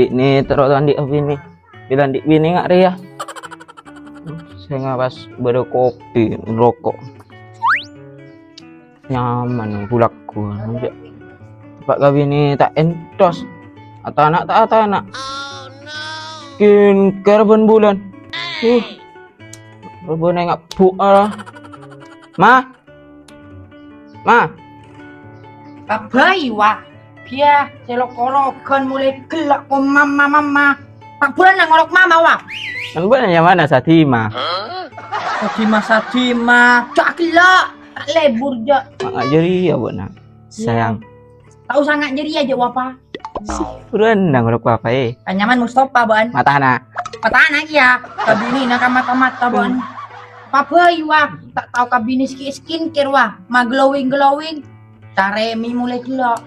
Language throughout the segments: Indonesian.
nih terus andi ini bilang di ini nggak Ria saya ngapas berkopi rokok nyaman bulak gua pak kami ini tak entos atau anak skincare bulan berbunyi nggak bu ma Babai wah, biar celok-colokan mulai gelak kok mama. Tak bulan nang ngorok mama wah. kan bulan yang mana Satima Sadima, cak gelak, tak lebur je. nggak jadi ya bu nak sayang Tak usah ngak jadi aja wapa. berenang ngorok apa Anyaman Mustafa ban. mata anak Patana ya, kabini nak mata-mata ban. Babai wah, tak tahu kabini skincare wah, ma glowing. Care mi mulai gelak.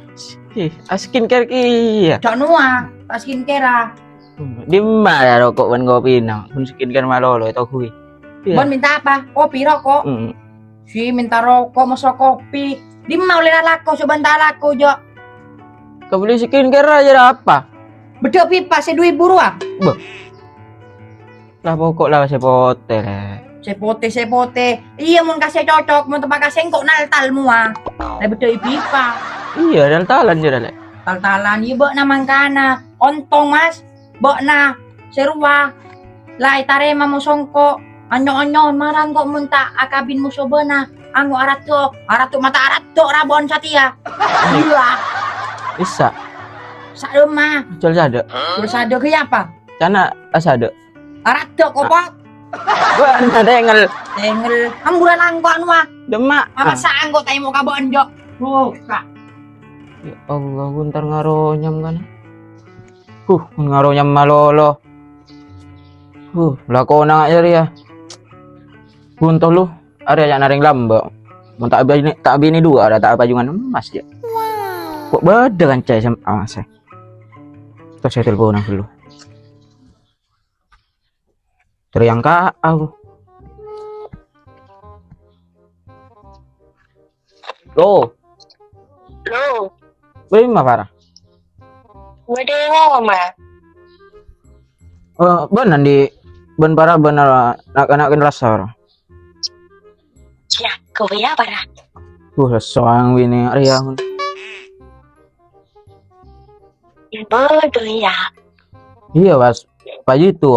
skincare kia Cak nuah, tak skincare. di mana rokok ban kopi nah pun skincare malolo itu kui Bon minta apa? Kopi rokok. Si minta rokok masuk kopi. Di mau lera lako sebentar lako jo. kau beli skincare aja apa Bedok pipa sedui buru ah. lah pokok lah sepote Sepote. Iya mun kasih cocok, mun tempat kasih kok naltal mua. Lah bedok pipa. iya dan talan je dah Tal-talan iya bok na mangkana. Ontong mas. Bok na serua. Lai tarema mo songko. Anyo-anyon marang kok mun tak akabin mo sobena. Anggo arato mata arato rabon satia. Iya. bisa Sak rumah. jual sada Terus ada ke apa? karena asada Arato kok pak. gua ada engel Tengel. Ambulan angkot mah. demak Apa saan kok tayo mo ka bonjo. Oh, kak. ya Allah guntar ngaronyam kan ngaronyam malolo lakona aja ya guntuh lu ada yang naring lamba mau tak bini dua ada tak apa jungan emas ya kok beda kan cai sama saya terus saya telepon dulu teriangka aku lo Bagaimana Farah? Benar di ben para benar nak rasa orang. Ya, kau ya para. Soang wini Arya. Betul ya. Iya pas pagi itu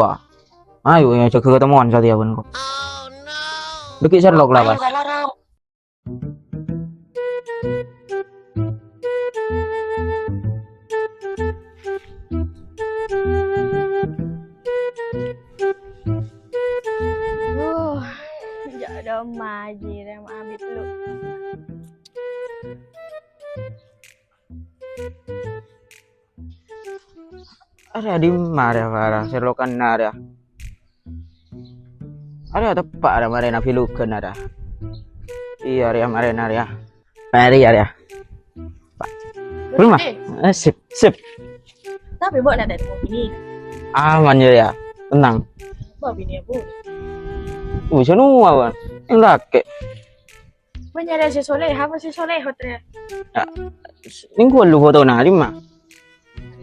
ayo yang cek ketemuan saat ya ben kok. Deki Sherlock lah pas. Dạ đâu mà gì ra mà biết lu. Ada di mana Farah Sherlockan ada. Ada tepat ada marina filukan ada. Iya Arya marina ya. Mari ya. Belum sip. Tapi buat ada di ini. Aman ya. Tenang. Bawa ini bu. Bisa nua kan. Yang laki. Banyak ada si Soleh, apa si Soleh hotel? Ini gua lu foto nah lima.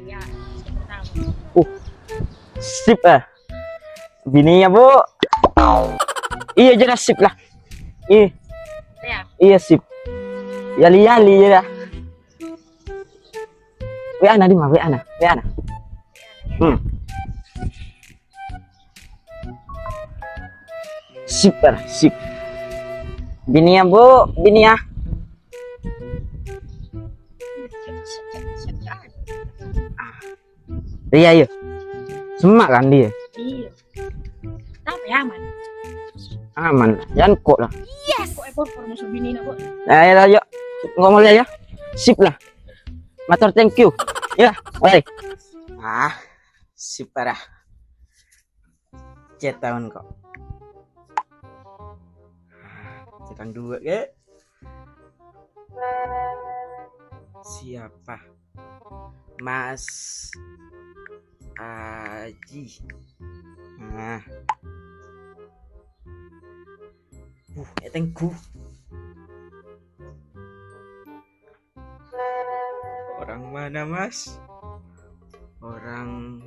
Iya. Sip bini ya bu. Iya jelas sip lah. Iya sip. Yali ya dah. WA di mana? WA. Sip. Bini ya bu, bini ya. Ria ya. Semak kan dia. Iya. Tapi aman. Aman. Jangan kok lah. Yes. Kok ekor musuh bini nak bu? Ya, ngomong ya. Sip lah. Matur thank you. Ya, balik. Sip parah. Tahun kok. Cetang dua ke? Siapa? Mas Aji. Nah. Thank you. Orang mana Mas? Orang orang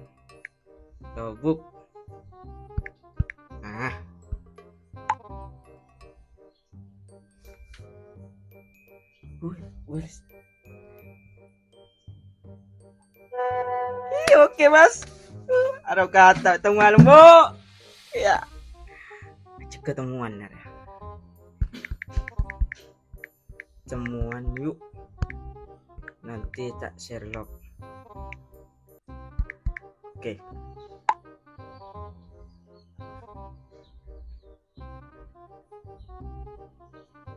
Lobuk. Nah, wes. Oke mas. Ada kata temuan bu. Ya. Cek ketemuan ya. Temuan yuk. Nanti tak Sherlock. Oke.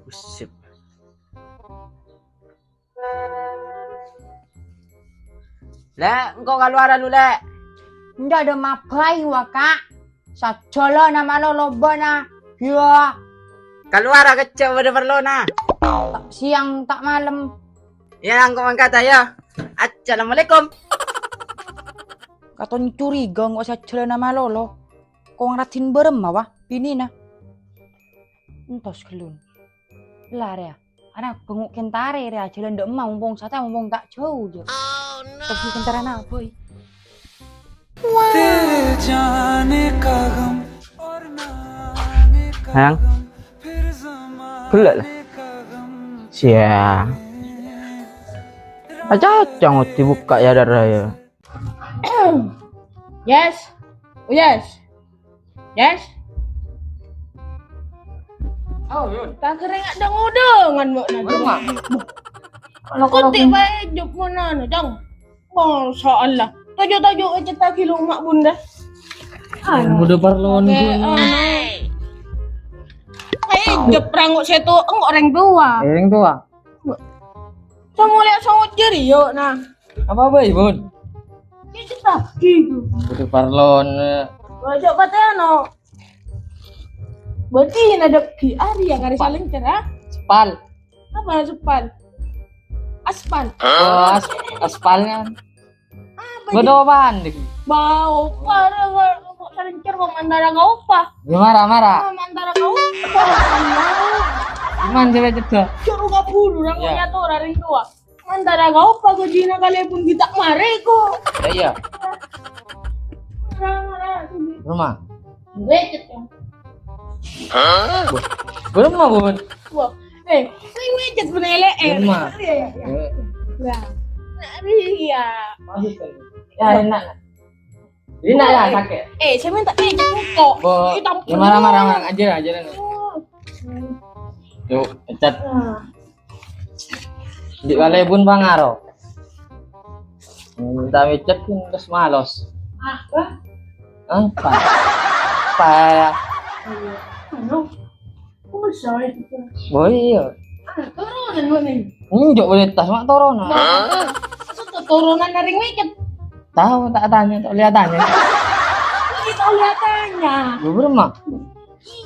Sip. Lek, engkau keluar dulu, Lek. Ndak ada mapai wa kak. Sajola nama lo loba na. Ya, Keluar kecil pada perlona. tak siang tak malam. Ya, engkau angkat ayo. Assalamualaikum. Katon curiga nggak sajola nama lo. Kau ngeratin berem wah ini na. Entos kelun. Lah ya. Anak benguk kentare ya jalan ndak mau mumpung sate mumpung tak jauh je. Terus kentara na boy. Hang. Gelak lah. Siang. Aja jangan dibuka ya darah ya. Yes. Oh yes. Yes. Oh, tak kering ada ngodengan mbok na. Kalau kau tiba hidup mana na, jang. Masya Allah. Tajuk-tajuk aja tak kilo mak bunda. Udah parlon Hidup rangut saya tu orang tua. Orang tua. Sama lihat sangat jeri yo nah. Apa bay, Bun? Kita tak gitu. Udah parlon. Wajak patah no. Berarti ada ki ari yang garis saling cerah. Spal. Apa sepal? Aspal. Oh, aspalnya. Bedoban dik. Bau para kok saling cer kok mandara kau apa? Ya marah-marah. Mandara kau. Gimana coba cedok? Curu kapulu orang Ya. punya tuh orang tua. Mandara kau apa kau jina kali pun kita mare ko. Iya. Marah-marah. Rumah. Becet yang. Rumah, Bun. Wah, ini becet penele. Rumah. Ya. Iya. Ya enak. Enak ya sakit. Saya minta becet kok. Oh, ya marah-marah aja. Yuk, cat. Di balai Bun pangaro. Minta micet pun terus malos. Apa? Apa? Ano? Oh, sorry. Boy, iya. Turunan mo nih. Njuk boleh tas mak turun. Maksud turunan dari wicket. Tahu tak tanya, tak lihat tanya. Lagi tahu lihatannya. Bubur mah.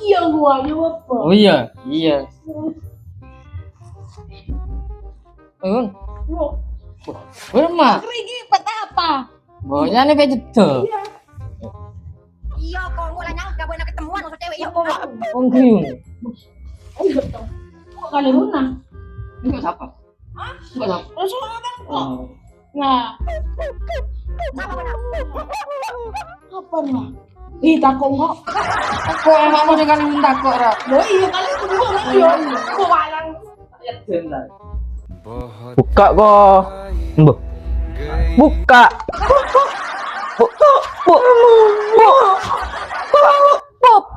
Iya gua, ya apa? Oh iya. Bun, Lo, bubur mah. kerigi patah apa? Boya nih pecet tuh. Iya, kok nggak nyangka benar ketemuan sama cewek. Iya, Om kriung. Ayo dong. Kok kali mana? Enggak siapa? Enggak siapa? Terus apa kan kok? Oh. Nah, apa nih? Ih, takut kok. Kok emang mau sekali minta kok ra? Lo iya kali itu gua lagi yo. Gua walang. Buka kok. Mbah. Buka.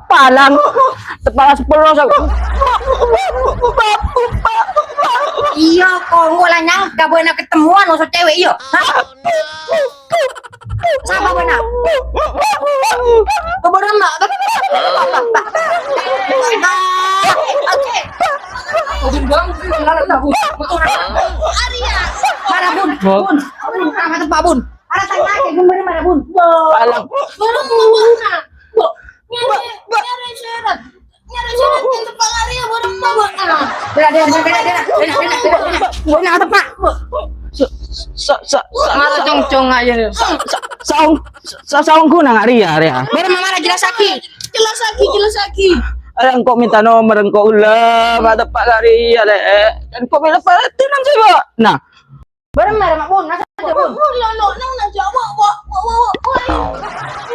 Palang. Kepala 10 iya, kok nggak nyangka benar ketemuan sama cewek. Iya. Sama benar. Kebetulan mbak. Oke. Bun gang, lalat bun. Arya. Mana bun? Bun. Bun, mana tempat bun? Ada tanya aja, bun bener mana bun? palang. Nyari syarat yang tempat Arya bareng bawa. Bener tempat. Mara cong-cong aja nih. Saung kuna ngari ya. Bener mana jelas lagi. Jelas lagi. Ada engkau minta nomor engkau ulah pada Pak Gari ya deh. Engkau minta Pak tenang sih, Pak. Nah, Bareng merah mak bun, nasa aja bun. Lo nang na jawa wa.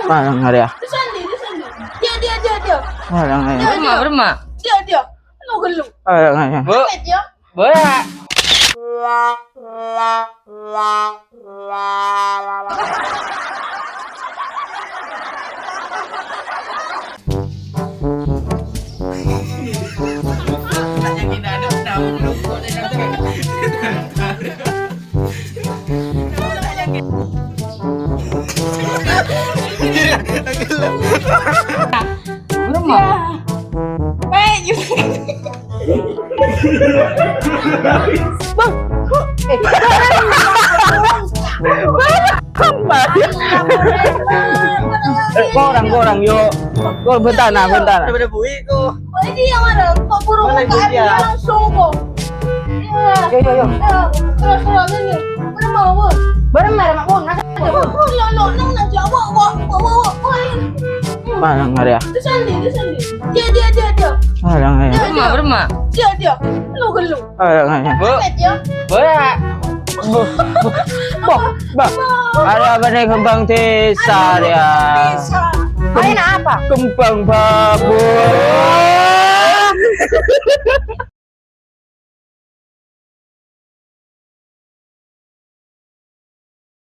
Malang Arya. Desandi. Dia. Malang Arya. Berma. Dia. Lo gelu. Malang Arya. Bu, Met ya. boya. Berma. Met you. Korang yuk. Kau bentar nah. Ini yang ada. Kok burung muka dia langsung kok. Yo. Terus ini. Mana mau bun? Bareng merah mak bun, nasa aja bun. Lo nang na jawa wa. Malang Arya. Desandi. Dia. Malang Arya. Berma. Dia. Lo gelu. Malang Arya. Bu, Met ya. boya. Bang. Ada apa nih kembang desa ya? Bisa. Main apa? Kembang babu.